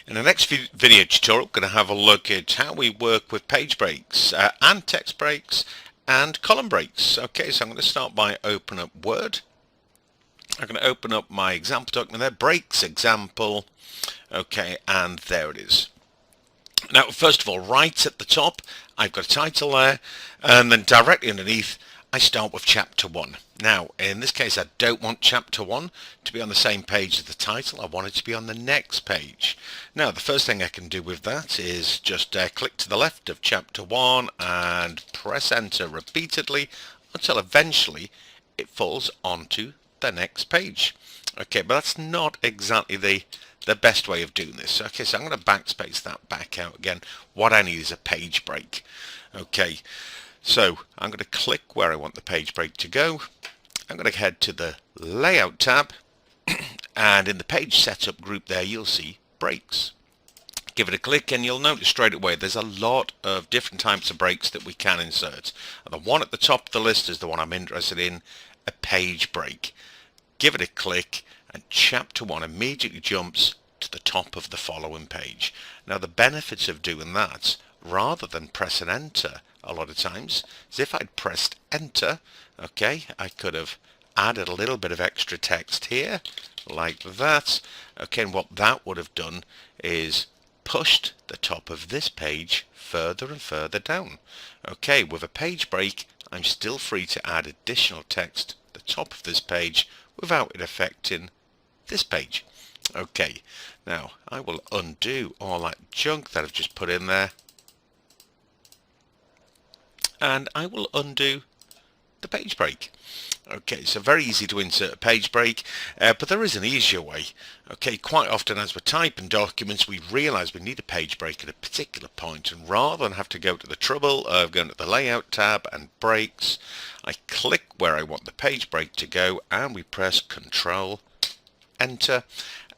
In the next video tutorial, we're going to have a look at how we work with page breaks and text breaks and column breaks. Okay, so I'm going to start by opening up Word. I'm going to open up my example document there, breaks example. Okay, and there it is. Now, first of all, right at the top, I've got a title there, and then directly underneath, I start with chapter 1. Now, in this case, I don't want chapter 1 to be on the same page as the title. I want it to be on the next page. Now, the first thing I can do with that is just click to the left of chapter 1 and press enter repeatedly until eventually it falls onto the next page. Okay, but that's not exactly the best way of doing this. Okay, so I'm going to backspace that back out again. What I need is a page break. Okay, so I'm going to click where I want the page break to go. I'm going to head to the Layout tab, and in the Page Setup group there you'll see Breaks. Give it a click and you'll notice straight away there's a lot of different types of breaks that we can insert. And the one at the top of the list is the one I'm interested in, a page break. Give it a click and chapter 1 immediately jumps to the top of the following page. Now, the benefits of doing that, rather than pressing enter a lot of times, is if I'd pressed enter, okay, I could have added a little bit of extra text here like that. Okay, and what that would have done is pushed the top of this page further and further down. Okay, with a page break, I'm still free to add additional text at the top of this page without it affecting this page. Okay, now I will undo all that junk that I've just put in there, and I will undo the page break. Okay, so very easy to insert a page break, but there is an easier way. Okay, quite often as we're typing documents, we realize we need a page break at a particular point, and rather than have to go to the trouble of going to the Layout tab and Breaks, I click where I want the page break to go, and we press Control Enter,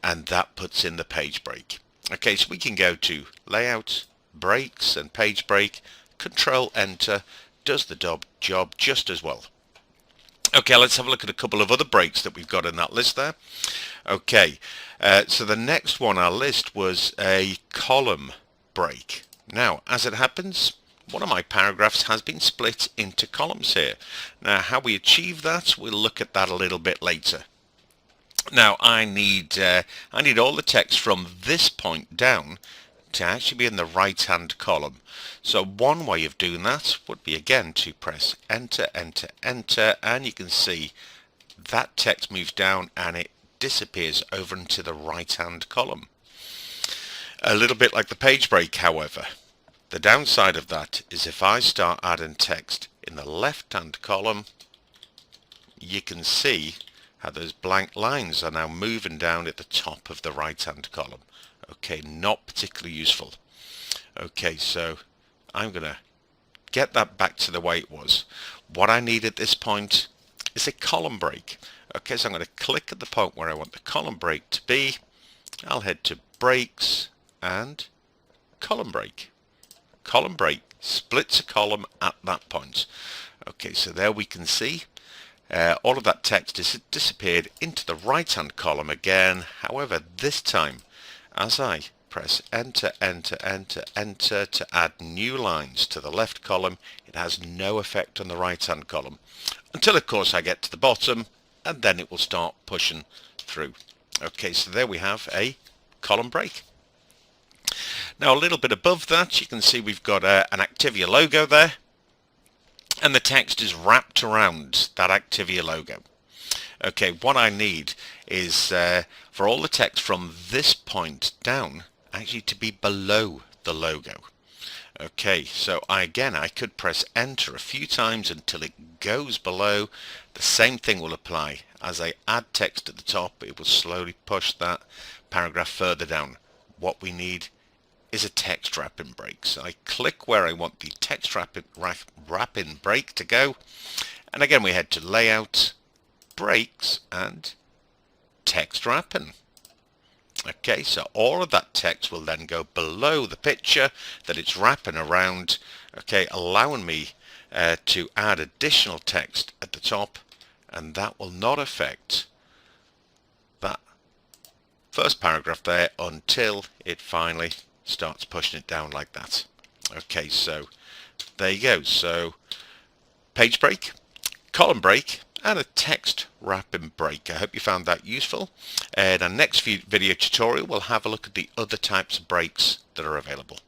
and that puts in the page break. Okay, so we can go to Layout, Breaks, and Page Break. Control Enter does the job just as well. Okay, let's have a look at a couple of other breaks that we've got in that list there. Okay, so the next one on our list was a column break. Now, as it happens, one of my paragraphs has been split into columns here. Now, how we achieve that, we'll look at that a little bit later. Now, I need all the text from this point down to actually be in the right-hand column. So one way of doing that would be again to press enter, enter, enter, and you can see that text moves down and it disappears over into the right-hand column. A little bit like the page break, however. The downside of that is if I start adding text in the left-hand column, you can see how those blank lines are now moving down at the top of the right-hand column. Okay, not particularly useful. Okay, so I'm going to get that back to the way it was. What I need at this point is a column break. Okay, so I'm going to click at the point where I want the column break to be. I'll head to Breaks and Column Break. Column break splits a column at that point. Okay, so there we can see all of that text is disappeared into the right-hand column again. However, this time, as I press enter, enter, enter, enter to add new lines to the left column, it has no effect on the right-hand column until, of course, I get to the bottom, and then it will start pushing through. Okay, so there we have a column break. Now, a little bit above that, you can see we've got an Activia logo there, and the text is wrapped around that Activia logo. Okay, what I need is for all the text from this point down actually to be below the logo. Okay, so I could press enter a few times until it goes below. The same thing will apply. As I add text at the top, it will slowly push that paragraph further down. What we need is a text wrapping break. So I click where I want the text wrapping break to go, and again we head to Layout, Breaks, and Text Wrapping. Okay, so all of that text will then go below the picture that it's wrapping around, okay, allowing me to add additional text at the top, and that will not affect first paragraph there until it finally starts pushing it down like that. Okay, so there you go. So page break, column break, and a text wrapping break. I hope you found that useful. And our next video tutorial, we'll have a look at the other types of breaks that are available.